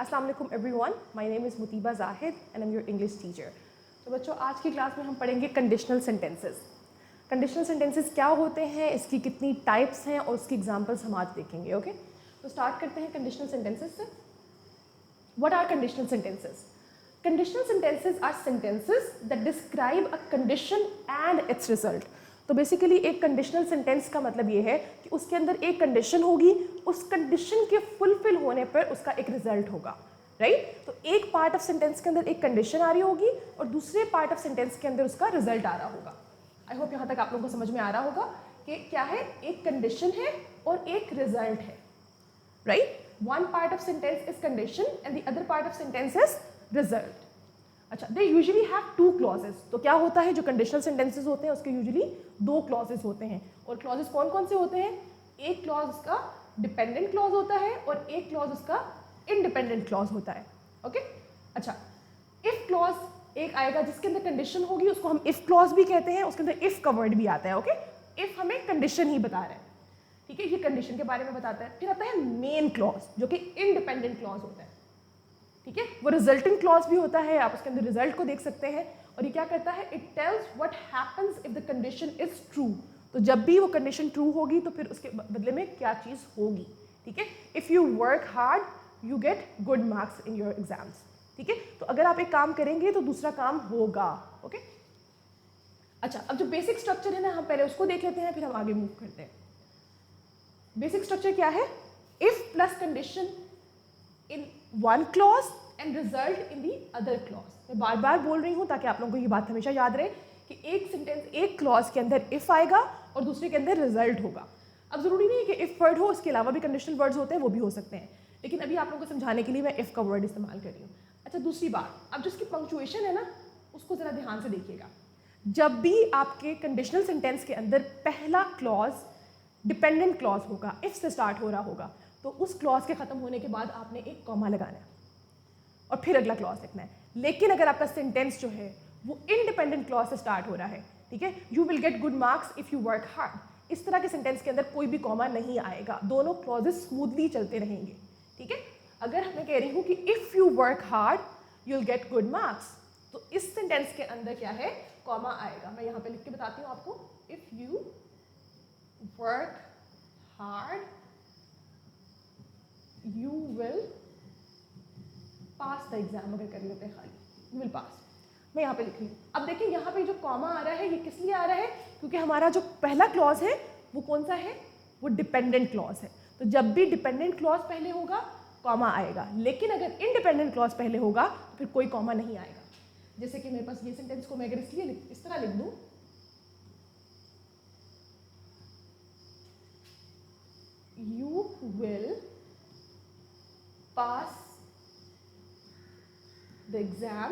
अस्सलाम वालेकुम everyone, my name is Mutiba Zahid and I am your English teacher. तो बच्चों, आज की क्लास में हम पढ़ेंगे कंडीशनल सेंटेंसेस। कंडीशनल सेंटेंसेस क्या होते हैं, इसकी कितनी टाइप्स हैं और उसकी एग्जांपल्स हम आज देखेंगे। ओके, तो स्टार्ट करते हैं कंडीशनल सेंटेंसेस से। What are conditional sentences? Conditional sentences are sentences that describe a condition and its result. तो बेसिकली एक कंडीशनल सेंटेंस का मतलब ये है कि उसके अंदर एक कंडीशन होगी, उस कंडीशन के फुलफिल होने पर उसका एक रिजल्ट होगा, राइट? तो एक पार्ट ऑफ सेंटेंस के अंदर एक कंडीशन आ रही होगी और दूसरे पार्ट ऑफ सेंटेंस के अंदर उसका रिजल्ट आ रहा होगा। आई होप यहाँ तक आप लोगों को समझ में आ रहा होगा कि क्या है, एक कंडीशन है और एक रिजल्ट है, right? One part of sentence is condition and the other part of sentence is result. अच्छा, they usually have two clauses. तो क्या होता है, जो कंडीशनल सेंटेंसेस होते हैं उसके यूजुअली दो क्लॉजेस होते हैं। और क्लॉजेस कौन कौन से होते हैं? एक क्लॉज उसका डिपेंडेंट क्लॉज होता है और एक क्लॉज उसका इंडिपेंडेंट क्लॉज होता है। ओके, अच्छा, इफ क्लॉज एक आएगा जिसके अंदर कंडीशन होगी, उसको हम इफ क्लॉज भी कहते हैं। उसके अंदर इफ का वर्ड भी आता है। ओके, इफ हमें कंडीशन ही बता रहा है, ठीक है, ये कंडीशन के बारे में बताता है। फिर आता है मेन क्लॉज जो कि इंडिपेंडेंट क्लॉज होता है, ठीक है, वो रिजल्टिंग क्लॉज भी होता है। आप उसके अंदर रिजल्ट को देख सकते हैं। और ये क्या करता है, it tells what happens if the condition is true. तो जब भी वो कंडीशन ट्रू होगी तो फिर उसके बदले में क्या चीज़ होगी, ठीक है। If you work hard you get good marks in your exams, ठीक है। तो अगर आप एक काम करेंगे तो दूसरा काम होगा। ओके, अच्छा, अब जो बेसिक स्ट्रक्चर है ना, हम पहले उसको देख लेते हैं, फिर हम आगे मूव करते हैं। बेसिक स्ट्रक्चर क्या है? If plus condition in one clause and result in the other clause. मैं बार बार बोल रही हूँ ताकि आप लोगों को ये बात हमेशा याद रहे कि एक सेंटेंस, एक क्लॉज के अंदर इफ आएगा और दूसरे के अंदर रिजल्ट होगा। अब जरूरी नहीं है कि इफ वर्ड हो, इसके अलावा भी कंडीशनल वर्ड्स होते हैं, वो भी हो सकते हैं, लेकिन अभी आप लोगों को समझाने के लिए मैं इफ का वर्ड इस्तेमाल कर रही हूँ। अच्छा, दूसरी बात, अब जिसकी पंक्चुएशन है ना, उसको जरा ध्यान से देखिएगा। जब भी आपके कंडीशनल सेंटेंस के अंदर पहला क्लॉज डिपेंडेंट क्लॉज होगा, इफ से स्टार्ट हो रहा होगा, तो उस क्लॉज के खत्म होने के बाद आपने एक कॉमा लगाना है और फिर अगला क्लॉज लिखना है। लेकिन अगर आपका सेंटेंस जो है वो इंडिपेंडेंट क्लॉज से स्टार्ट हो रहा है, ठीक है, you will get good marks if you work hard, इस तरह के सेंटेंस के अंदर कोई भी कॉमा नहीं आएगा, दोनों क्लॉजेस स्मूथली चलते रहेंगे, ठीक है। अगर मैं कह रही हूँ कि if you work hard you will get good marks, तो इस सेंटेंस के अंदर क्या है, कॉमा आएगा। मैं यहाँ पे लिख के बताती हूँ आपको, if you work hard you will pass the exam। अगर कर लेते हैं खाली you will pass, मैं यहाँ पे लिख रही हूँ। अब देखिए यहाँ पे जो कॉमा आ रहा है, ये किस लिए आ रहा है? क्योंकि हमारा जो पहला क्लॉज है वो कौन सा है? वो डिपेंडेंट क्लॉज है। तो जब भी डिपेंडेंट क्लॉज पहले होगा कॉमा आएगा, लेकिन अगर इंडिपेंडेंट क्लॉज पहले होगा तो फिर कोई कॉमा नहीं आएगा। जैसे कि मेरे पास ये सेंटेंस को मैं अगर इसलिए इस तरह लिख दूँ, you will pass the exam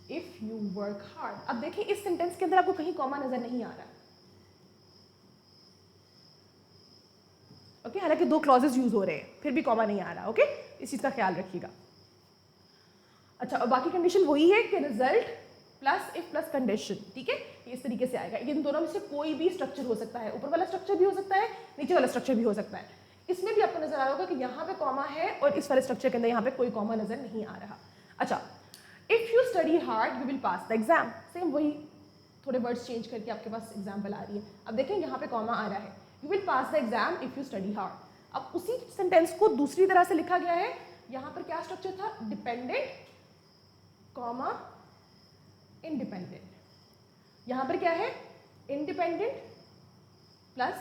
if you work hard। अब देखिए इस सेंटेंस के अंदर आपको कहीं कॉमा नजर नहीं आ रहा, ओके, हालांकि दो क्लॉजेस यूज हो रहे हैं, फिर भी कॉमा नहीं आ रहा। ओके, इस चीज का ख्याल रखिएगा। अच्छा, और बाकी कंडीशन वही है कि result plus if plus condition, ठीक है, ये इस तरीके से आएगा। इन दोनों में से कोई भी स्ट्रक्चर हो सकता है, ऊपर वाला स्ट्रक्चर भी हो सकता है, नीचे वाला स्ट्रक्चर भी हो सकता है। इसमें भी आपको नजर आ रहा होगा कि यहाँ पे कॉमा है और इस वाले स्ट्रक्चर के अंदर यहाँ पे कोई कॉमा नजर नहीं आ रहा। अच्छा, if you study hard you will pass the exam, same वही, थोड़े वर्ड्स चेंज करके आपके पास एग्जाम्पल आ रही है। अब देखें यहाँ पे कॉमा आ रहा है, you will pass the exam if you study hard. अब उसी सेंटेंस को दूसरी तरह से लिखा गया है। यहाँ पर क्या स्ट्रक्चर था? Dependent comma independent. यहाँ पर क्या है? इंडिपेंडेंट प्लस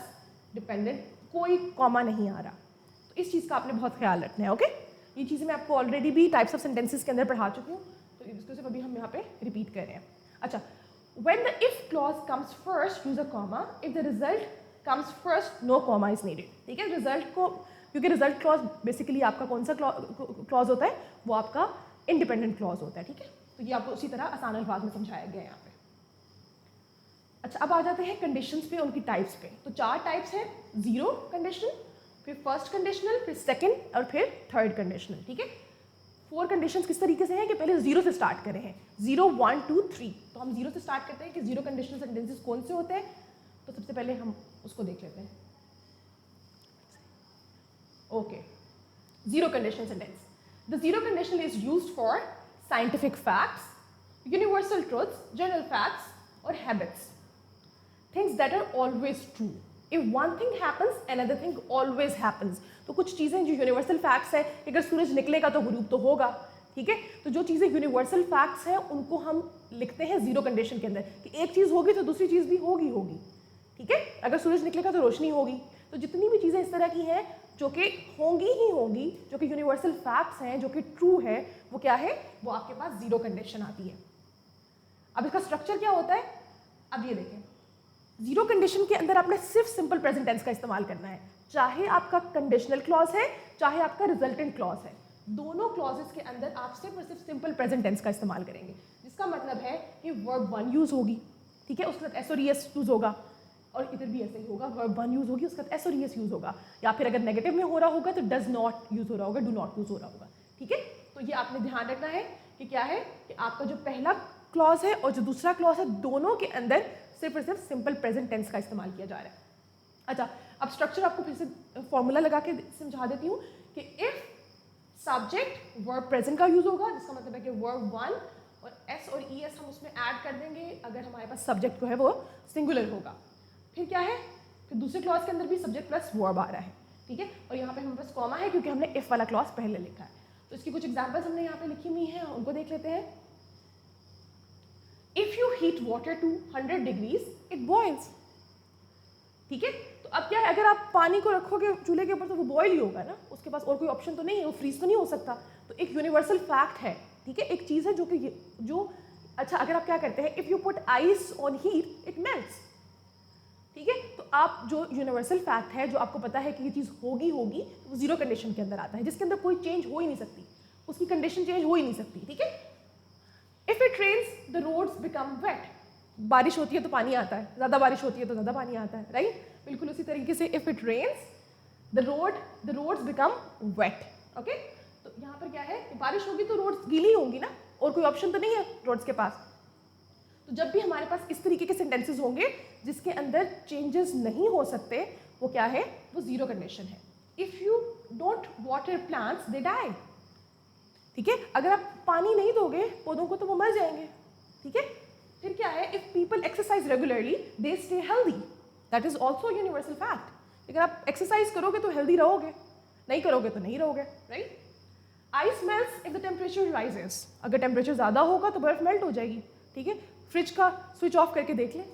डिपेंडेंट, कोई कॉमा नहीं आ रहा। तो इस चीज़ का आपने बहुत ख्याल रखना है। ओके, ये चीज़ें मैं आपको ऑलरेडी भी टाइप्स ऑफ सेंटेंसेस के अंदर पढ़ा चुकी हूँ, तो इसको सिर्फ अभी हम यहाँ पे रिपीट कर रहे हैं। अच्छा, when the if clause comes first use a comma, if the result comes first no comma is needed। ठीक है, रिजल्ट को, क्योंकि रिजल्ट क्लॉज बेसिकली आपका कौन सा क्लॉज होता है? वो आपका इंडिपेंडेंट क्लॉज होता है, ठीक है। तो ये आपको उसी तरह आसान अल्फाज में समझाया गया है यहाँ पे। अच्छा, अब आ जाते हैं कंडीशंस पे, उनकी टाइप्स पे। तो चार टाइप्स हैं, जीरो कंडीशनल, फिर फर्स्ट कंडीशनल, फिर सेकंड और फिर थर्ड कंडीशनल, ठीक है। फोर कंडीशंस किस तरीके से हैं कि पहले जीरो से स्टार्ट करें हैं, 0 1 2 3। तो हम जीरो से स्टार्ट करते हैं कि जीरो कंडीशनल सेंटेंसेस कौन से होते हैं। तो सबसे पहले हम उसको देख लेते हैं। Okay, Zero conditional sentence. The zero conditional is used for scientific facts, universal truths, general facts, or habits. Things that are always true. If one thing happens, another thing always happens. तो कुछ चीज़ें जो universal facts है, अगर सूरज निकलेगा तो गुरूब तो होगा, ठीक है। तो जो चीज़ें यूनिवर्सल फैक्ट्स हैं उनको हम लिखते हैं जीरो कंडीशन के अंदर कि एक चीज़ होगी तो दूसरी चीज़ भी होगी, ठीक है। अगर सूरज निकलेगा तो रोशनी होगी। तो जितनी भी चीज़ें इस तरह की हैं जो कि होंगी ही होंगी, जो कि यूनिवर्सल फैक्ट्स हैं, जो कि ट्रू है, वो क्या है, वो आपके पास जीरो कंडीशन आती है। अब इसका स्ट्रक्चर क्या होता है, अब ये देखें, जीरो कंडीशन के अंदर आपने सिर्फ सिंपल प्रेजेंट टेंस का इस्तेमाल करना है, चाहे आपका कंडीशनल क्लॉज है, चाहे आपका रिजल्टेंट क्लॉज है। दोनों क्लॉजेस के अंदर आप सिर्फ और सिर्फ सिंपल प्रेजेंट टेंस का इस्तेमाल करेंगे, जिसका मतलब है कि वर्ब वन यूज होगी, ठीक है, उसके साथ एस और ईएस यूज होगा, और इधर भी ऐसे ही होगा, वर्ब वन यूज होगी, उसके साथ एस और ईएस यूज होगा, या फिर अगर नेगेटिव में हो रहा होगा तो डज नॉट यूज हो रहा होगा, डू नॉट यूज हो रहा होगा, ठीक है। तो ये आपने ध्यान रखना है कि क्या है कि आपका जो पहला क्लॉज है और जो दूसरा क्लॉज है, दोनों के अंदर सिर्फ और सिर्फ सिंपल प्रेजेंट टेंस का इस्तेमाल किया जा रहा है। अच्छा, अब स्ट्रक्चर आपको फिर से फॉर्मूला लगा के समझा देती हूँ कि इफ सब्जेक्ट वर्ब प्रेजेंट का यूज होगा, जिसका मतलब है कि वर्ब वन और एस और ई एस हम उसमें ऐड कर देंगे अगर हमारे पास सब्जेक्ट जो है वो सिंगुलर होगा। फिर क्या है, फिर दूसरे क्लॉज के अंदर भी सब्जेक्ट प्लस वर्ब आ रहा है, ठीक है, और यहाँ पे हमारे पास कॉमा है क्योंकि हमने इफ वाला क्लॉज पहले लिखा है। तो इसकी कुछ एग्जांपल्स हमने यहाँ पे लिखी हुई हैं, उनको देख लेते हैं। If you heat water to 100 degrees it boils, ठीक है। तो अब क्या है, अगर आप पानी को रखोगे चूल्हे के ऊपर तो वो बॉयल ही होगा ना, उसके पास और कोई ऑप्शन तो नहीं है, वो फ्रीज तो नहीं हो सकता। तो एक यूनिवर्सल फैक्ट है, ठीक है, एक चीज़ है जो अच्छा, अगर आप क्या करते हैं, if you put ice on heat it melts, ठीक है। तो आप जो यूनिवर्सल फैक्ट है, जो आपको पता है कि ये चीज़ होगी, वो जीरो कंडीशन के अंदर आता है, जिसके अंदर कोई चेंज हो ही नहीं सकती, उसकी कंडीशन चेंज हो ही नहीं सकती, ठीक है। If it rains the roads become wet, बारिश होती है तो पानी आता है, ज़्यादा बारिश होती है तो ज़्यादा पानी आता है, राइट। बिल्कुल उसी तरीके से if it rains the roads become wet, okay. तो यहाँ पर क्या है कि बारिश होगी तो रोड्स गीली होंगी ना, और कोई ऑप्शन तो नहीं है रोड्स के पास। तो जब भी हमारे पास इस तरीके के सेंटेंसेस होंगे जिसके अंदर चेंजेस नहीं हो सकते, वो क्या है, वो जीरो कंडीशन है। If you don't water plants they die, ठीक है, अगर आप पानी नहीं दोगे पौधों को तो वो मर जाएंगे, ठीक है। फिर क्या है, if people exercise regularly they stay healthy, that is also universal fact. अगर आप एक्सरसाइज करोगे तो हेल्दी रहोगे, नहीं करोगे तो नहीं रहोगे, right. Ice melts if the temperature rises, अगर टेम्परेचर ज़्यादा होगा तो बर्फ मेल्ट हो जाएगी, ठीक है। फ्रिज का स्विच ऑफ करके देख लें,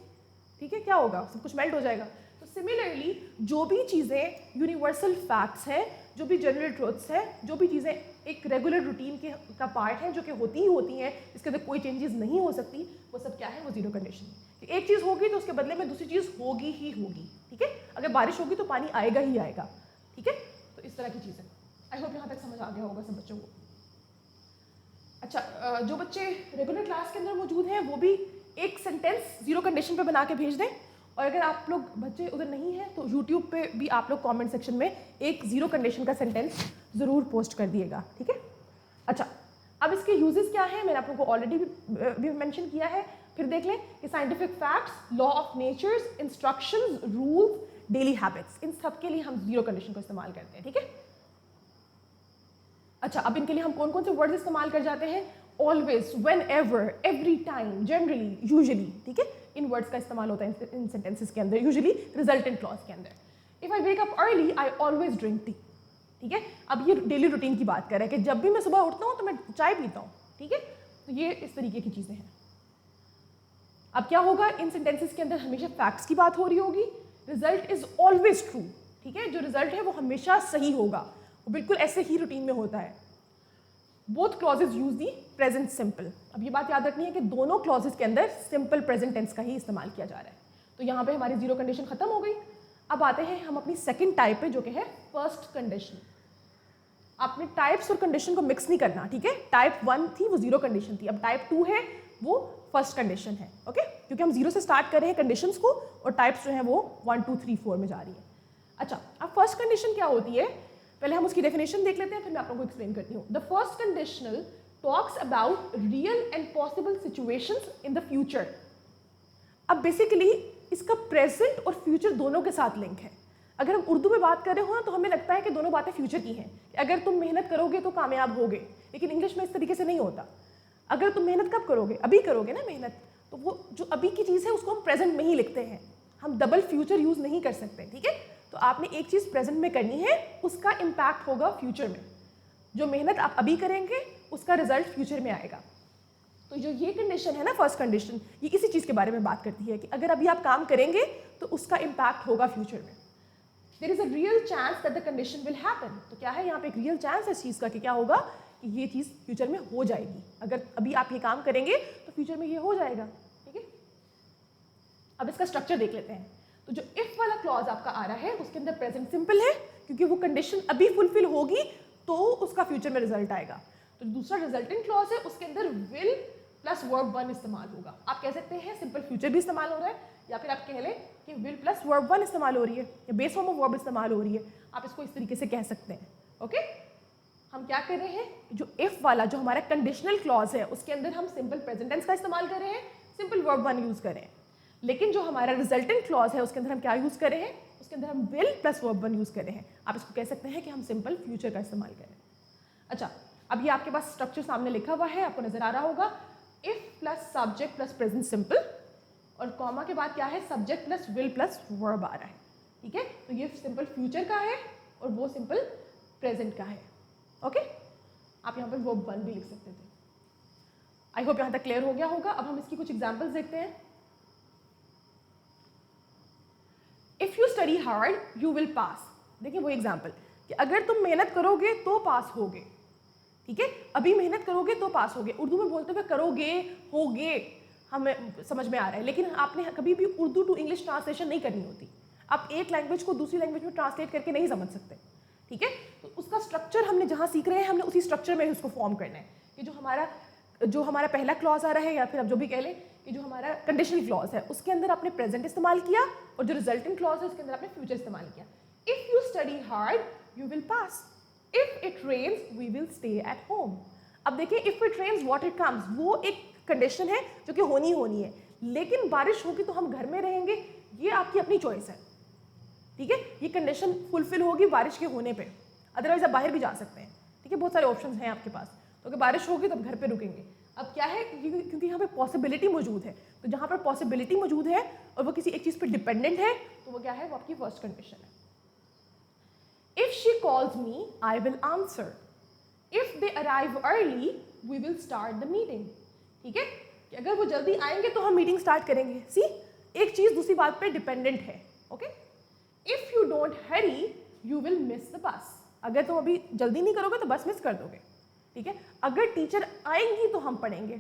ठीक है, क्या होगा, सब कुछ मेल्ट हो जाएगा। तो सिमिलरली जो भी चीज़ें यूनिवर्सल फैक्ट्स हैं, जो भी जनरल ट्रूथ्स हैं, जो भी चीज़ें एक रेगुलर रूटीन के का पार्ट हैं, जो कि होती ही होती हैं, इसके अंदर कोई चेंजेस नहीं हो सकती, वो सब क्या है, वो जीरो कंडीशन है। एक चीज़ होगी तो उसके बदले में दूसरी चीज़ होगी ही होगी, ठीक है। अगर बारिश होगी तो पानी आएगा ही आएगा, ठीक है। तो इस तरह की चीज़ें, आई होप यहाँ तक समझ आ गया होगा सब बच्चों को। अच्छा, जो बच्चे रेगुलर क्लास के अंदर मौजूद हैं वो भी एक सेंटेंस जीरो कंडीशन पे बना के भेज दें, और अगर आप लोग बच्चे उधर नहीं हैं तो यूट्यूब पे भी आप लोग कमेंट सेक्शन में एक जीरो कंडीशन का सेंटेंस ज़रूर पोस्ट कर दिएगा, ठीक है। अच्छा, अब इसके यूजेस क्या हैं, मैंने आप लोगों को ऑलरेडी भी मेंशन किया है, फिर देख लें कि scientific facts, law of natures, instructions, rules, daily habits, इन सब के लिए हम जीरो कंडीशन को इस्तेमाल करते हैं, ठीक है। अच्छा, अब इनके लिए हम कौन कौन से वर्ड्स इस्तेमाल कर जाते हैं, always, when ever, every time, generally, usually, ठीक है। इन वर्ड्स का इस्तेमाल होता है इन सेंटेंसेस के अंदर, यूजली रिजल्टेंट क्लॉज के अंदर। If I wake up early I always drink tea, ठीक है। अब ये डेली रूटीन की बात कर रहा है कि जब भी मैं सुबह उठता हूँ तो मैं चाय पीता हूँ, ठीक है। तो ये इस तरीके की चीज़ें हैं। अब क्या होगा, इन सेंटेंसेस के अंदर हमेशा फैक्ट्स की बात हो रही होगी, रिजल्ट इज ऑलवेज ट्रू, ठीक है। जो रिजल्ट है वो हमेशा सही होगा, वो बिल्कुल ऐसे ही रूटीन में होता है। Both clauses use the present simple. अब ये बात याद रखनी है कि दोनों क्लॉजेज के अंदर सिंपल प्रेजेंट टेंस का ही इस्तेमाल किया जा रहा है। तो यहाँ पे हमारी जीरो कंडीशन खत्म हो गई। अब आते हैं हम अपनी सेकंड टाइप पे, जो कि है फर्स्ट कंडीशन। आपने टाइप्स और कंडीशन को मिक्स नहीं करना, ठीक है। टाइप 1 थी वो जीरो कंडीशन थी, अब टाइप 2 है वो फर्स्ट कंडीशन है, ओके। क्योंकि हम जीरो से स्टार्ट कर रहे हैं कंडीशंस को, और टाइप्स जो है वो 1 2 3 4 में जा रही है। अच्छा, अब फर्स्ट कंडीशन क्या होती है, पहले हम उसकी डेफिनेशन देख लेते हैं, फिर मैं आप लोगों को एक्सप्लेन करती हूँ। The first conditional talks about real and possible situations in the future. अब बेसिकली इसका प्रेजेंट और फ्यूचर दोनों के साथ लिंक है। अगर हम उर्दू में बात कर रहे हो ना तो हमें लगता है कि दोनों बातें फ्यूचर की हैं, अगर तुम मेहनत करोगे तो कामयाब होगे, लेकिन इंग्लिश में इस तरीके से नहीं होता। अगर तुम मेहनत कब करोगे, अभी करोगे ना मेहनत, तो वो जो अभी की चीज़ है उसको हम प्रेजेंट में ही लिखते हैं, हम डबल फ्यूचर यूज़ नहीं कर सकते, ठीक है। तो आपने एक चीज़ प्रेजेंट में करनी है, उसका इम्पैक्ट होगा फ्यूचर में। जो मेहनत आप अभी करेंगे उसका रिजल्ट फ्यूचर में आएगा। तो जो ये कंडीशन है ना, फर्स्ट कंडीशन, ये इसी चीज़ के बारे में बात करती है कि अगर अभी आप काम करेंगे तो उसका इम्पैक्ट होगा फ्यूचर में। There is a real chance that the condition will happen. तो क्या है यहाँ पे एक रियल चांस है इस चीज़ का कि क्या होगा कि ये चीज़ फ्यूचर में हो जाएगी। अगर अभी आप ये काम करेंगे तो फ्यूचर में ये हो जाएगा, ठीक है। अब इसका स्ट्रक्चर देख लेते हैं। तो जो इफ वाला क्लॉज आपका आ रहा है उसके अंदर प्रेजेंट सिंपल है, क्योंकि वो कंडीशन अभी फुलफिल होगी तो उसका फ्यूचर में रिजल्ट आएगा। तो दूसरा रिजल्टेंट क्लॉज है, उसके अंदर विल प्लस वर्ब वन इस्तेमाल होगा। आप कह सकते हैं सिंपल फ्यूचर भी इस्तेमाल हो रहा है, या फिर आप कह लें कि विल प्लस वर्ब वन इस्तेमाल हो रही है, या बेस फॉर्म ऑफ वर्ब इस्तेमाल हो रही है। आप इसको इस तरीके से कह सकते हैं, ओके। हम क्या कर रहे हैं, जो इफ वाला जो हमारा कंडीशनल क्लॉज है उसके अंदर हम सिंपल प्रेजेंट टेंस का इस्तेमाल कर रहे हैं, सिंपल वर्ब वन यूज कर रहे हैं। लेकिन जो हमारा रिजल्टेंट क्लॉज है उसके अंदर हम क्या यूज कर रहे हैं, उसके अंदर हम will plus verb one use कर रहे हैं। आप इसको कह सकते हैं कि हम सिंपल फ्यूचर का इस्तेमाल कर रहे हैं। अच्छा, अब ये आपके पास स्ट्रक्चर सामने लिखा हुआ है, आपको नजर आ रहा होगा, if plus subject plus present simple, और कॉमा के बाद क्या है, subject plus will plus verb आ रहा है, ठीक है। तो ये सिंपल फ्यूचर का है और वो सिंपल प्रेजेंट का है, ओके। आप यहाँ पर वर्ब वन भी लिख सकते थे। आई होप यहाँ तक क्लियर हो गया होगा। अब हम इसकी कुछ एग्जाम्पल्स देखते हैं। If you study hard you will पास। देखिए वो एग्जाम्पल कि अगर तुम मेहनत करोगे तो पास होगे, ठीक है। अभी मेहनत करोगे तो पास होगे, उर्दू में बोलते हुए करोगे होगे हमें समझ में आ रहा है, लेकिन आपने कभी भी उर्दू टू इंग्लिश ट्रांसलेशन नहीं करनी होती। आप एक लैंग्वेज को दूसरी लैंग्वेज में ट्रांसलेट करके नहीं समझ सकते, ठीक है। तो उसका स्ट्रक्चर हमने जहाँ सीख रहे हैं हमने उसी स्ट्रक्चर में उसको फॉर्म करना है कि जो हमारा पहला क्लॉज आ रहा है, या फिर आप जो भी कह लें कि जो हमारा कंडीशनल क्लॉज है उसके अंदर आपने प्रेजेंट इस्तेमाल किया, और जो रिजल्टेंट क्लॉज है उसके अंदर आपने फ्यूचर इस्तेमाल किया। If you study hard you will pass, if it rains we will stay at home. अब देखिए if it rains water comes, वो एक कंडीशन है जो कि होनी है, लेकिन बारिश होगी तो हम घर में रहेंगे, ये आपकी अपनी चॉइस है, ठीक है। ये कंडीशन फुलफिल होगी बारिश के होने पे, अदरवाइज आप बाहर भी जा सकते हैं, ठीक है। बहुत सारे ऑप्शंस हैं आपके पास, तो अगर बारिश होगी तो आप घर पे रुकेंगे। अब क्या है, क्योंकि यहाँ पे पॉसिबिलिटी मौजूद है, तो जहाँ पर पॉसिबिलिटी मौजूद है और वो किसी एक चीज़ पे डिपेंडेंट है, तो वो क्या है, वो आपकी फर्स्ट कंडीशन है। If she calls me I will answer, if they arrive early we will start the meeting, ठीक है। कि अगर वो जल्दी आएंगे तो हम मीटिंग स्टार्ट करेंगे। सी, एक चीज़ दूसरी बात पे डिपेंडेंट है, okay. If you don't Hari you will miss the bus, अगर तुम अभी जल्दी नहीं करोगे तो बस मिस कर दोगे, ठीक है। अगर टीचर आएंगी तो हम पढ़ेंगे,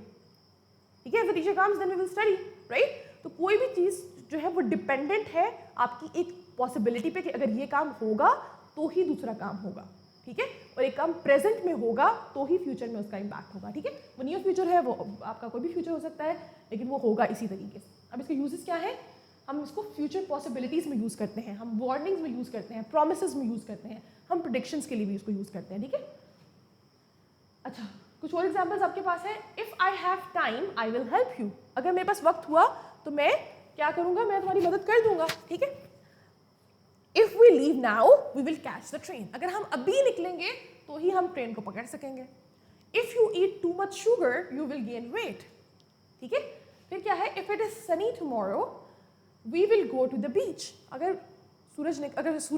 ठीक है। If the teacher comes then we will study, right. तो कोई भी चीज़ जो है वो डिपेंडेंट है आपकी एक पॉसिबिलिटी पे कि अगर ये काम होगा तो ही दूसरा काम होगा, ठीक है। और एक काम प्रेजेंट में होगा तो ही फ्यूचर में उसका इम्पैक्ट होगा, ठीक है। वो नियर फ्यूचर है, वो आपका कोई भी फ्यूचर हो सकता है, लेकिन वो होगा इसी तरीके से। अब इसके यूजेस क्या है, हम इसको फ्यूचर पॉसिबिलिटीज़ में यूज़ करते हैं, हम वार्निंग्स में यूज़ करते हैं, प्रोमिसेस में यूज़ करते हैं, हम प्रेडिक्शंस के लिए भी इसको यूज़ करते हैं, ठीक है। अच्छा, कुछ और एग्जाम्पल्स आपके पास है। If I have time I will help you, अगर मेरे पास वक्त हुआ तो मैं क्या करूँगा, मैं तुम्हारी मदद कर दूंगा, ठीक है। If we leave now we will catch the train, अगर हम अभी निकलेंगे तो ही हम ट्रेन को पकड़ सकेंगे। If you eat too much sugar you will gain weight, ठीक है। फिर क्या है, if it is sunny tomorrow we will go to the beach, अगर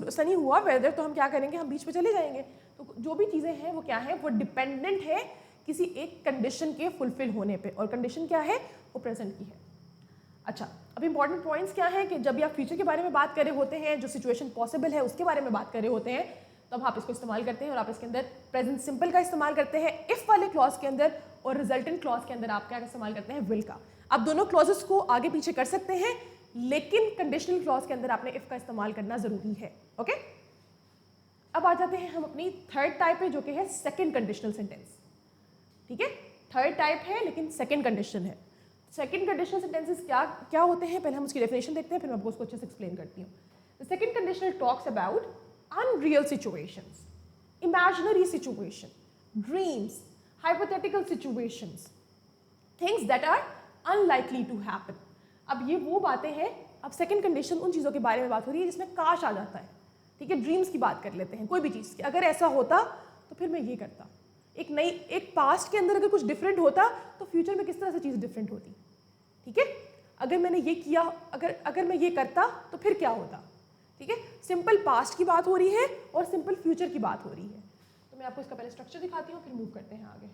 सनी हुआ वेदर तो हम क्या करेंगे, हम बीच पे चले जाएंगे। तो जो भी चीज़ें हैं वो क्या है, वो डिपेंडेंट है किसी एक कंडीशन के फुलफिल होने पे, और कंडीशन क्या है, वो प्रेजेंट की है। अच्छा, अब इंपॉर्टेंट पॉइंट्स क्या हैं कि जब भी आप फ्यूचर के बारे में बात कर रहे होते हैं, जो सिचुएशन पॉसिबल है उसके बारे में बात कर रहे होते हैं, तब आप इसको इस्तेमाल करते हैं, और आप इसके अंदर प्रेजेंट सिंपल का इस्तेमाल करते हैं इफ़ वाले क्लॉज के अंदर, और रिजल्टेंट क्लॉज के अंदर आप क्या इस्तेमाल करते हैं, विल का। आप दोनों क्लॉजेस को आगे पीछे कर सकते हैं, लेकिन कंडीशनल क्लॉज के अंदर आपने इफ़ का इस्तेमाल करना ज़रूरी है, ओके। अब आ जाते हैं हम अपनी थर्ड टाइप पे, जो कि है सेकेंड कंडीशनल सेंटेंस, ठीक है। थर्ड टाइप है लेकिन सेकेंड कंडीशन है। सेकेंड कंडीशनल सेंटेंसेस क्या होते हैं, पहले हम उसकी डेफिनेशन देखते हैं, फिर मैं आपको उसको अच्छे से एक्सप्लेन करती हूँ। The second conditional talks about unreal situations, imaginary situation, dreams, hypothetical situations, things that are unlikely to happen. अब ये वो बातें हैं, अब सेकेंड कंडीशन उन चीज़ों के बारे में बात हो रही है जिसमें काश आ जाता है, ठीक है, ड्रीम्स की बात कर लेते हैं, कोई भी चीज़ की, अगर ऐसा होता तो फिर मैं ये करता। एक पास्ट के अंदर अगर कुछ डिफरेंट होता तो फ्यूचर में किस तरह से चीज़ डिफरेंट होती, ठीक है। अगर मैंने ये किया, अगर मैं ये करता तो फिर क्या होता, ठीक है। सिंपल पास्ट की बात हो रही है और सिंपल फ्यूचर की बात हो रही है। तो मैं आपको इसका पहले स्ट्रक्चर दिखाती हूँ, फिर मूव करते हैं आगे।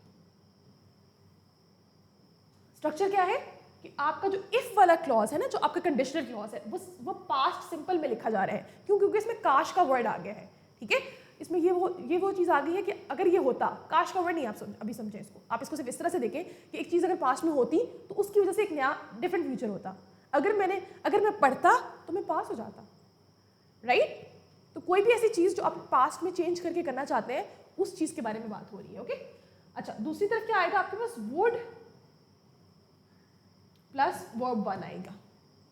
स्ट्रक्चर क्या है कि आपका जो इफ वाला क्लॉज है ना, जो आपका कंडीशनल क्लॉज है, वो पास्ट सिंपल में लिखा जा रहा है। क्यों? क्योंकि इसमें काश का वर्ड आ गया है, ठीक है। इसमें ये वो चीज़ आ गई है कि अगर ये होता, काश का वर्ड नहीं, आप अभी समझें इसको, आप इसको सिर्फ इस तरह से देखें कि एक चीज़ अगर पास्ट में होती तो उसकी वजह से एक नया डिफरेंट फ्यूचर होता। अगर मैं पढ़ता तो मैं पास हो जाता, राइट। तो कोई भी ऐसी चीज़ जो आप पास्ट में चेंज करके करना चाहते हैं, उस चीज़ के बारे में बात हो रही है, ओके। अच्छा, दूसरी तरफ क्या आएगा आपके पास? वुड प्लस वर्ब 1 आएगा,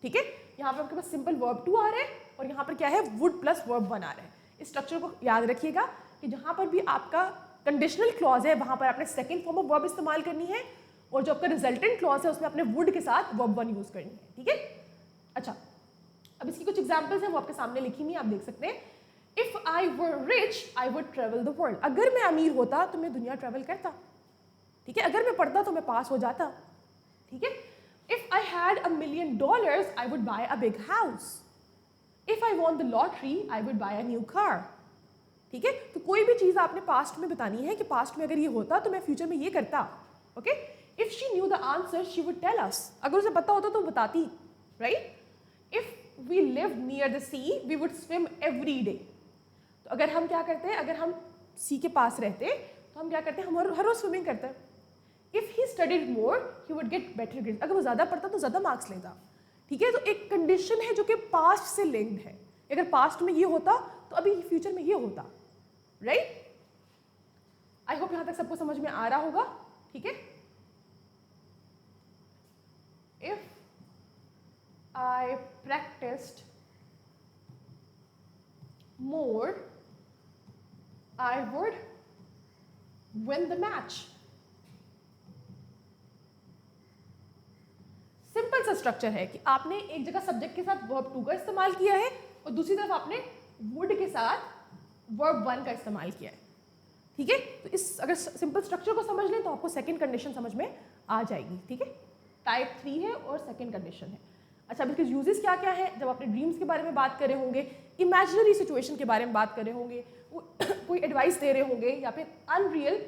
ठीक है। यहाँ पे आपके पास सिंपल वर्ब 2 आ रहा है और यहाँ पर क्या है? वुड प्लस वर्ब 1 आ रहा है। इस स्ट्रक्चर को याद रखिएगा कि जहाँ पर भी आपका कंडीशनल क्लॉज है वहाँ पर आपने सेकंड फॉर्म ऑफ वर्ब इस्तेमाल करनी है, और जो आपका रिजल्टेंट क्लॉज है उसमें आपने वुड के साथ वर्ब 1 यूज करनी है, ठीक है। अच्छा, अब इसकी कुछ एग्जांपल्स हैं, वो आपके सामने लिखी हुई, आप देख सकते हैं। If I were rich I would travel the world. अगर मैं अमीर होता तो मैं दुनिया ट्रेवल करता, ठीक है। अगर मैं पढ़ता तो मैं पास हो जाता, ठीक है। If I had $1 million I would buy a big house. If I want the lottery I would buy a new car, ठीक है। तो कोई भी चीज़ आपने पास्ट में बतानी है कि पास्ट में अगर ये होता तो मैं फ्यूचर में ये करता, okay. If she knew the answer she would tell us. अगर उसे पता होता तो बताती, right. If we live near the sea we would swim every day. तो अगर हम क्या करते हैं, अगर हम सी के पास रहते तो हम क्या करते हैं? हम हर रोज स्विमिंग करते हैं। If he studied more he would get better grades. अगर वो ज़्यादा पढ़ता तो ज़्यादा मार्क्स लेता, ठीक है। तो एक कंडीशन है जो कि पास्ट से लिंक्ड है। अगर पास्ट में ये होता तो अभी फ्यूचर में ये होता, राइट। आई होप यहां तक सबको समझ में आ रहा होगा, ठीक है। If I practised more I would win the match. Simple सा स्ट्रक्चर है कि आपने एक जगह सब्जेक्ट के साथ वर्ब 2 का इस्तेमाल किया है और दूसरी तरफ आपने वुड के साथ वर्ब 1 का इस्तेमाल किया है, ठीक है। तो इस अगर सिंपल स्ट्रक्चर को समझ लें तो आपको सेकंड कंडीशन समझ में आ जाएगी, ठीक है। टाइप 3 है और सेकंड कंडीशन है। अच्छा, अब इसके यूजेस क्या क्या है? जब आपने ड्रीम्स के बारे में बात कर रहे होंगे, इमेजिनरी सिचुएशन के बारे में बात कर रहे होंगे, कोई एडवाइस दे रहे होंगे, या फिर अनरियल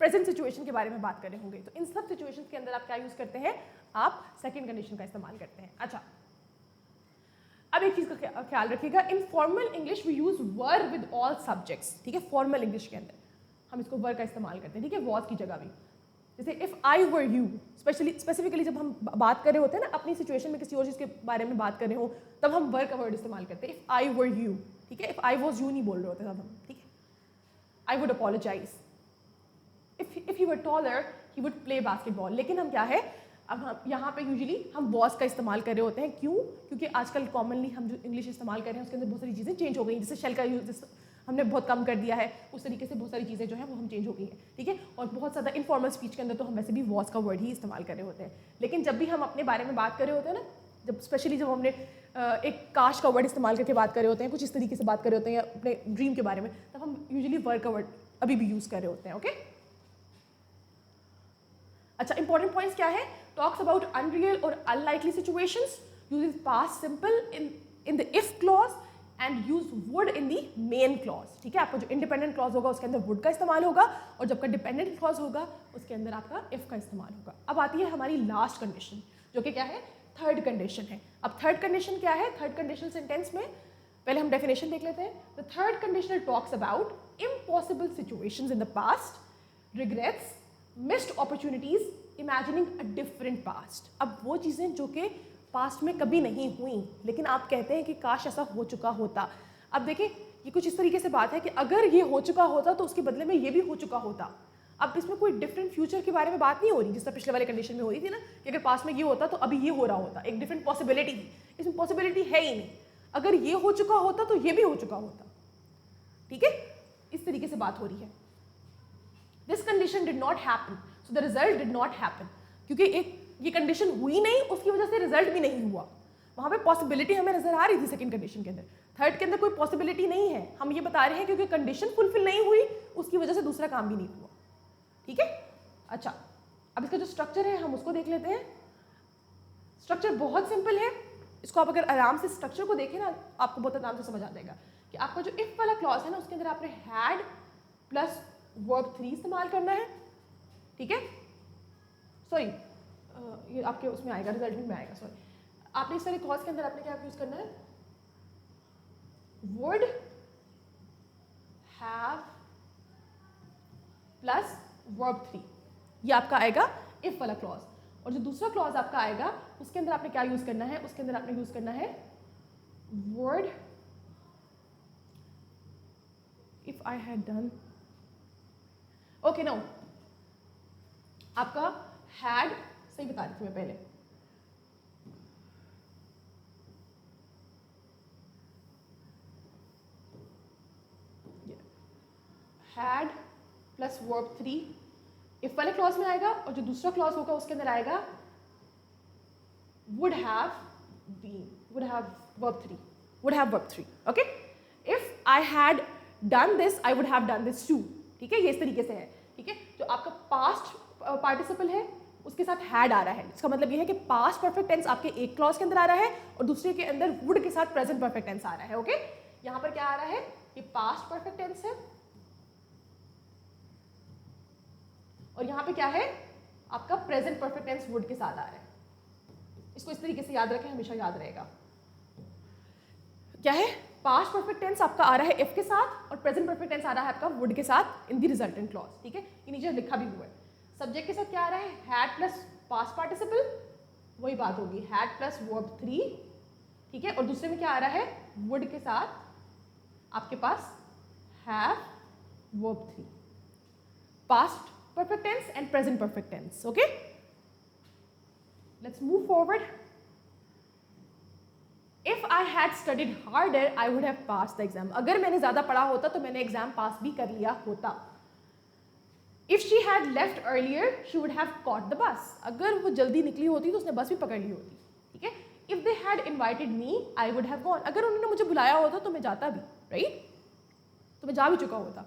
प्रेजेंट सिचुएशन के बारे में बात कर रहे होंगे, तो इन सब सिचुएशंस के अंदर आप क्या यूज करते हैं? आप सेकंड कंडीशन का इस्तेमाल करते हैं। अच्छा, अब एक चीज का ख्याल रखिएगा, in formal English we use were with all subjects, ठीक है। फॉर्मल इंग्लिश के अंदर हम इसको वर का इस्तेमाल करते हैं, ठीक है, वॉज की जगह भी। जैसे if I were you, specifically जब हम बात कर रहे होते हैं ना अपनी सिचुएशन में किसी और चीज़ के बारे में बात कर रहे हो, तब हम वर का वर्ड इस्तेमाल करते हैं। इफ आई वर यू, ठीक है। इफ आई वॉज यू नहीं बोल रहे होते तब हम, ठीक है। I would apologize. If he were taller he would play basketball. लेकिन हम क्या है, अब हम यहाँ पे यूजुअली हम वॉज का इस्तेमाल कर रहे होते हैं। क्यों? क्योंकि आजकल कॉमनली हम जो इंग्लिश इस्तेमाल कर रहे हैं उसके अंदर बहुत सारी चीज़ें चेंज हो गई हैं। जैसे शेल का यूज हमने बहुत कम कर दिया है, उस तरीके से बहुत सारी चीज़ें जो है वो हम चेंज हो गई हैं, ठीक है। और बहुत ज़्यादा इनफॉर्मल स्पीच के अंदर तो हम वैसे भी वॉज का वर्ड ही इस्तेमाल कर रहे होते हैं। लेकिन जब भी हम अपने बारे में बात कर रहे होते हैं ना, जब स्पेशली जब हमने एक काश का वर्ड इस्तेमाल करके बात कर रहे होते हैं, कुछ इस तरीके से बात कर रहे होते हैं या अपने ड्रीम के बारे में, तब हम यूजुअली वर्ड का वर्ड अभी भी यूज़ कर रहे होते हैं, ओके। अच्छा, इंपॉर्टेंट पॉइंट्स क्या है? टॉक्स अबाउट अनरियल और unlikely situations, uses past simple in the if clause and use would in the main clause, ठीक है। आपका जो इंडिपेंडेंट क्लॉज होगा उसके अंदर वुड का इस्तेमाल होगा और जब का डिपेंडेंट क्लॉज होगा उसके अंदर आपका इफ का इस्तेमाल होगा। अब आती है हमारी लास्ट कंडीशन, जो कि क्या है? थर्ड कंडीशन है। अब थर्ड कंडीशन क्या है? थर्ड कंडीशनल सेंटेंस में पहले हम डेफिनेशन देख लेते हैं। The third conditional talks about impossible situations in the past, regrets, missed opportunities, imagining a different past. अब वो चीज़ें जो कि पास्ट में कभी नहीं हुई लेकिन आप कहते हैं कि काश ऐसा हो चुका होता। अब देखिए, ये कुछ इस तरीके से बात है कि अगर ये हो चुका होता तो उसके बदले में ये भी हो चुका होता। अब इसमें कोई डिफरेंट फ्यूचर के बारे में बात नहीं हो रही, जिस तरह पिछले वाले कंडीशन में हो रही थी ना कि अगर पास्ट में ये होता तो अभी ये हो रहा होता, एक डिफरेंट पॉसिबिलिटी थी। इसमें पॉसिबिलिटी है ही नहीं। अगर ये हो चुका होता तो ये भी हो चुका होता, ठीक है। इस तरीके से बात हो रही है। This condition did not happen so the result did not happen. क्योंकि एक ये कंडीशन हुई नहीं, उसकी वजह से रिजल्ट भी नहीं हुआ। वहाँ पे पॉसिबिलिटी हमें नजर आ रही थी सेकंड कंडीशन के अंदर, थर्ड के अंदर कोई पॉसिबिलिटी नहीं है। हम ये बता रहे हैं क्योंकि कंडीशन फुलफिल नहीं हुई उसकी वजह से दूसरा काम भी नहीं हुआ। ठीक है, अच्छा अब इसका जो स्ट्रक्चर है हम उसको देख लेते हैं। स्ट्रक्चर बहुत सिंपल है, इसको आप अगर आराम से स्ट्रक्चर को देखें ना आपको बहुत आराम से समझ आ जाएगा कि आपका जो इफ वाला क्लॉज है ना उसके अंदर आपने हैड प्लस वर्ब 3 इस्तेमाल करना है। ठीक है, सॉरी ये आपके उसमें आएगा, रिजल्ट में आएगा, सॉरी आपने इस वाले क्लॉज के अंदर आपने क्या यूज करना है, वुड हैव प्लस वर्ब 3, ये आपका आएगा इफ वाला क्लॉज। और जो दूसरा क्लॉज आपका आएगा उसके अंदर आपने क्या यूज करना है, उसके अंदर आपने यूज करना है would if I had done, okay no आपका हैड सही बता रही थी मैं पहले, हैड प्लस वर्ब 3 इफ वाले क्लॉज में आएगा, और जो दूसरा क्लॉज होगा उसके अंदर आएगा would have been, would have verb 3, would have verb 3, okay? If I had done this, I would have done this too. ठीक है, ये इस तरीके से है। ठीक है, जो आपका पास्ट पार्टिसिपल है उसके साथ had आ रहा है, इसका मतलब ये है कि पास्ट परफेक्ट टेंस आपके एक क्लॉज के अंदर आ रहा है और दूसरे के अंदर would के साथ प्रेजेंट परफेक्ट टेंस आ रहा है। ओके, यहाँ पर क्या आ रहा है, ये पास्ट परफेक्ट टेंस है और यहाँ पे क्या है आपका प्रेजेंट परफेक्ट टेंस वुड के साथ आ रहा है। इसको इस तरीके से याद रखें, हमेशा याद रहेगा। क्या है, पास्ट परफेक्ट टेंस आपका आ रहा है इफ के साथ और प्रेजेंट परफेक्ट टेंस आ रहा है आपका वुड के साथ इन दी रिजल्टेंट क्लॉज। ठीक है, ये नीचे लिखा भी हुआ है। सब्जेक्ट के साथ क्या आ रहा है, हैड प्लस पास्ट पार्टिसिपल, वही बात होगी हैड प्लस वर्ब 3। ठीक है, और दूसरे में क्या आ रहा है, वुड के साथ आपके पास have verb 3, past perfect tense and present perfect tense. Okay, let's move forward. If I had studied harder, I would have passed the exam. अगर मैंने ज़्यादा पढ़ा होता तो मैंने एग्जाम पास भी कर लिया होता। If she had left earlier, she would have caught the bus. अगर वो जल्दी निकली होती तो उसने बस भी पकड़ ली होती। ठीक है, If they had invited me, I would have gone. अगर उन्होंने मुझे बुलाया होता तो मैं जाता भी, right? तो मैं जा भी चुका होता।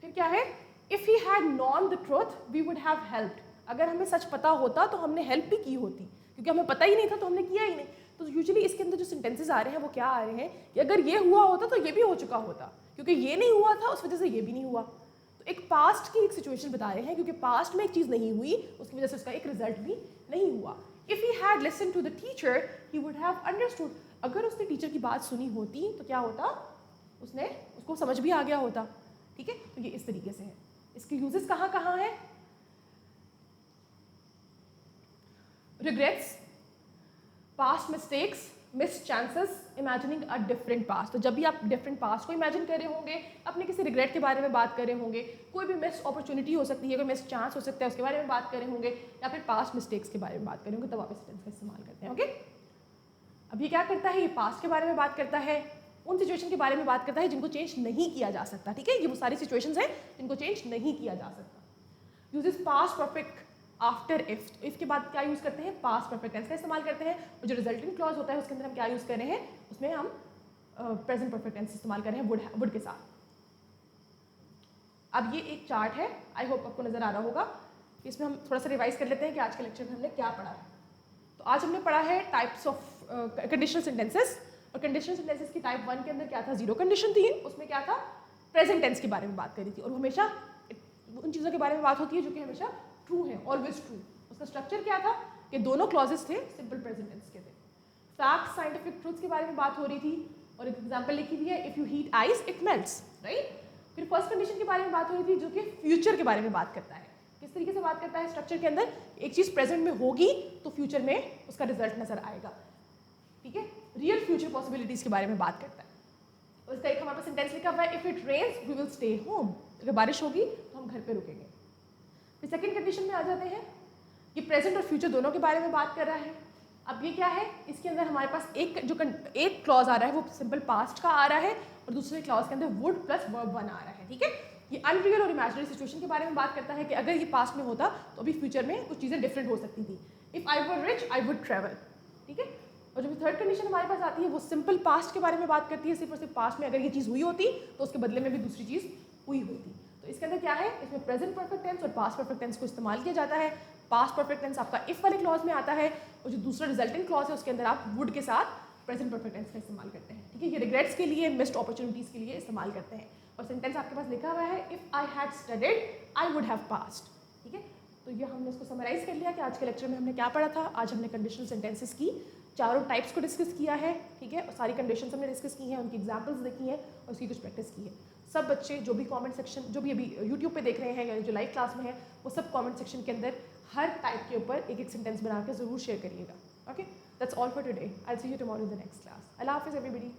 फिर क्या है, If he had known the truth, we would have helped. अगर हमें सच पता होता तो हमने हेल्प भी की होती, क्योंकि हमें पता ही नहीं था तो हमने किया ही नहीं। तो यूजुअली इसके अंदर जो सेंटेंसेस आ रहे हैं वो क्या आ रहे हैं कि अगर ये हुआ होता तो ये भी हो चुका होता, क्योंकि ये नहीं हुआ था उस वजह से ये भी नहीं हुआ। तो एक पास्ट की एक सिचुएशन बता रहे हैं, क्योंकि पास्ट में एक चीज़ नहीं हुई उसकी वजह से उसका एक रिजल्ट भी नहीं हुआ। If he had listened to the teacher, he would have understood. अगर उसने टीचर की बात सुनी होती तो क्या होता, उसने उसको समझ भी आ गया होता। ठीक है, तो ये इस तरीके से है। इसके यूजेस कहाँ कहाँ है, regrets, past mistakes, miss chances, imagining a different past. तो जब भी आप डिफरेंट पास्ट को इमेजिन कर रहे होंगे, अपने किसी रिग्रेट के बारे में बात कर रहे होंगे, कोई भी मिस अपॉर्चुनिटी हो सकती है, कोई मिस चांस हो सकता है उसके बारे में बात कर रहे होंगे, या फिर पास्ट मिस्टेक्स के बारे में बात कर रहे होंगे, तब आप इस टेंस का इस्तेमाल करते हैं। ओके, अब ये क्या करता है, ये पास्ट के बारे में बात करता है, उन सिचुएशन के बारे में बात करता है जिनको चेंज नहीं किया जा सकता। ठीक है, ये वो सारी सिचुएशंस हैं जिनको चेंज नहीं किया जा सकता। Uses past perfect after if, तो इफ के बाद क्या यूज़ करते हैं, पास्ट परफेक्ट टेंस का इस्तेमाल करते हैं। और जो रिजल्टेंट क्लॉज होता है उसके अंदर हम क्या यूज़ कर रहे हैं, उसमें हम प्रेजेंट परफेक्ट टेंस इस्तेमाल कर रहे हैं वुड के साथ। अब ये एक चार्ट है, आई होप आपको नजर आ रहा होगा। इसमें हम थोड़ा सा रिवाइज कर लेते हैं कि आज के लेक्चर में हमने क्या पढ़ा है। तो आज हमने पढ़ा है टाइप्स ऑफ कंडीशनल सेंटेंसेस, और कंडीशनल सेंटेंसेस की टाइप 1 के अंदर क्या था, जीरो कंडीशन थी, उसमें क्या था, प्रेजेंट टेंस के बारे में बात करी थी। और हमेशा उन चीज़ों के बारे में बात होती है जो कि हमेशा ट्रू है, ऑलवेज ट्रू। उसका स्ट्रक्चर क्या था कि दोनों क्लॉजेस थे सिंपल प्रेजेंट टेंस के थे। फैक्ट, साइंटिफिक ट्रूथ्स के बारे में बात हो रही थी, और एक एग्जाम्पल लिखी हुई है, if you heat ice it melts, right. फिर फर्स्ट कंडीशन के बारे में बात हो रही थी जो कि फ्यूचर के बारे में बात करता है। किस तरीके से बात करता है, स्ट्रक्चर के अंदर एक चीज़ प्रेजेंट में होगी तो फ्यूचर में उसका रिजल्ट नजर आएगा। ठीक है, रियल फ्यूचर पॉसिबिलिटीज़ के बारे में बात करता है। और इसका एक हमारे पास सेंटेंस लिखा हुआ है, if it rains we will stay home, अगर बारिश होगी तो हम घर पे रुकेंगे। फिर सेकंड कंडीशन में आ जाते हैं, ये प्रेजेंट और फ्यूचर दोनों के बारे में बात कर रहा है। अब ये क्या है, इसके अंदर हमारे पास एक क्लॉज आ रहा है वो सिंपल पास्ट का आ रहा है, और दूसरे क्लॉज के अंदर वुड प्लस वर्ब 1 आ रहा है। ठीक है, ये अनरियल और इमेजिनरी सिचुएशन के बारे में बात करता है कि अगर ये पास्ट में होता तो अभी फ्यूचर में कुछ चीज़ें डिफरेंट हो सकती थी। If I were rich I would travel. ठीक है, और जब थर्ड कंडीशन हमारे पास आती है वो सिंपल पास्ट के बारे में बात करती है, सिर्फ और सिर्फ पास्ट में अगर ये चीज़ हुई होती तो उसके बदले में भी दूसरी चीज़ हुई होती। तो इसके अंदर क्या है, इसमें प्रेजेंट परफेक्ट टेंस और पास्ट परफेक्ट टेंस को इस्तेमाल किया जाता है। पास्ट परफेक्ट टेंस आपका इफ वाले क्लॉज में आता है और जो दूसरा रिजल्टेंट क्लॉज है उसके अंदर आप वुड के साथ प्रेजेंट परफेक्ट टेंस का इस्तेमाल करते हैं। ठीक है, ये रिग्रेट्स के लिए, मिस्ड अपॉर्चुनिटीज़ के लिए इस्तेमाल करते हैं। और सेंटेंस आपके पास लिखा हुआ है, if I had studied I would have passed. ठीक है, तो ये हमने इसको समराइज़ कर लिया कि आज के लेक्चर में हमने क्या पढ़ा था। आज हमने कंडीशनल सेंटेंसेस की चारों टाइप्स को डिस्कस किया है। ठीक है, और सारी कंडीशंस हमने डिस्कस की हैं, उनकी एग्जांपल्स देखी हैं और उसकी कुछ प्रैक्टिस की है। सब बच्चे जो भी कमेंट सेक्शन, जो भी अभी यूट्यूब पे देख रहे हैं या जो लाइव क्लास में है, वो सब कमेंट सेक्शन के अंदर हर टाइप के ऊपर एक एक सेंटेंस बना के ज़रूर शेयर करिएगा। Okay, that's all for today. I will see you tomorrow in the next class. अल्लाह हाफिज़ एवरीबॉडी।